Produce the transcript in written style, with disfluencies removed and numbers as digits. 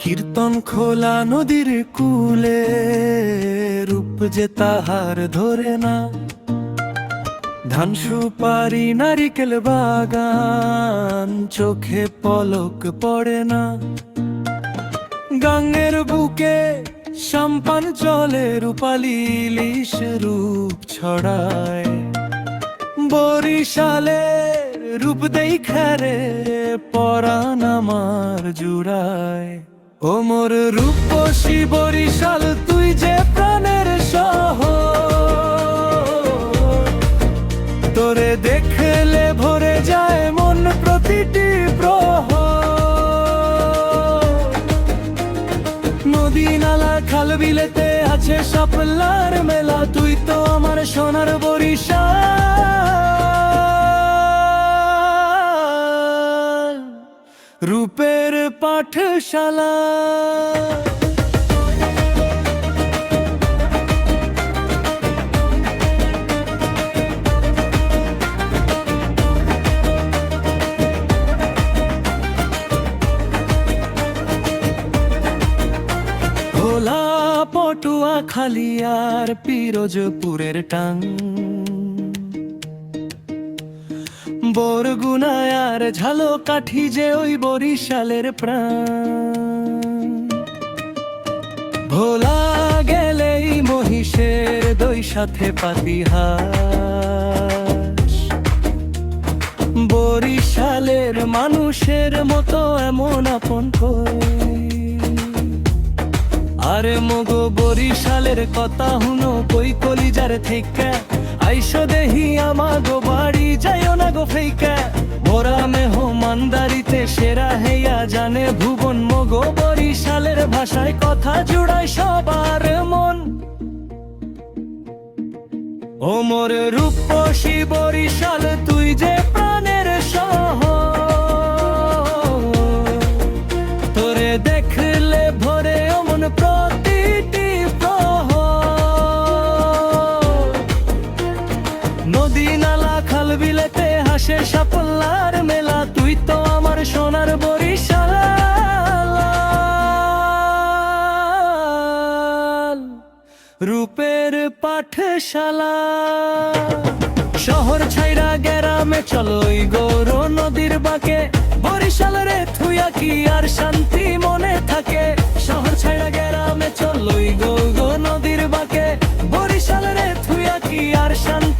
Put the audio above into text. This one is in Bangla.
কীর্তন খোলা নদীর কূলে রূপ যে তাহার ধরে না, ধান সুপারি নারিকেল বাগান চোখে পলক পড়ে না। গাঙ্গের বুকে সাম্পান চলে রূপালি ইলিশ রূপ ছড়ায়, বরিশালের রূপ দেখারে পরাণ আমার জুড়ায়। ও মোর রূপসী বরিশাল তুই যে প্রাণের শহর, তোরে দেখলে ভরে যায় মন প্রতিটি প্রহর। নদী নালা খাল বিলেতে আছে শাপলার মেলা, তুই তো আমার সোনার বরিশাল, রূপের পাঠশালা। ভোলা পটুয়া খালিয়ার পিরোজপুরের টাং, বরগুনায়ার ঝালো কাঠি যে ওই বরিশালের প্রাণ। ভোলা গেলেই মহিষের দই সাথে পাতিহাস, বরিশালের মানুষের মতো এমন আপন কই। আরে মগো বরিশালের কথা হুনো কই কলিজার থেকে, আইসো দেহি আমাগো বাড়ি যাইও না গো ফেইকা। মোরা মেহমানদারিতে সেরা হেয়া জানে ভুবন, মগো বরিশালের ভাষায় কথা জুড়ায় সবার মন। ও মোর রূপসী বরিশাল তুই যে প্রাণের শহর, তোরে দেখলে ভরে অমন প্রতিটি প্রহর। নদী নালা খাল বিলেতে হাসে শাপলার মেলা, তুই তো আমার সোনার বরিশাল, রূপের পাঠশালা। শহর ছাইরা গ্রামে চলোই গৌর নদীর বাঁকে, বরিশাল রে থুইয়া কি আর শান্তি মনে থাকে। শহর ছাইরা গ্রামে চলোই গৌর নদীর বাঁকে, বরিশাল রে থুইয়া কি আর শান্তি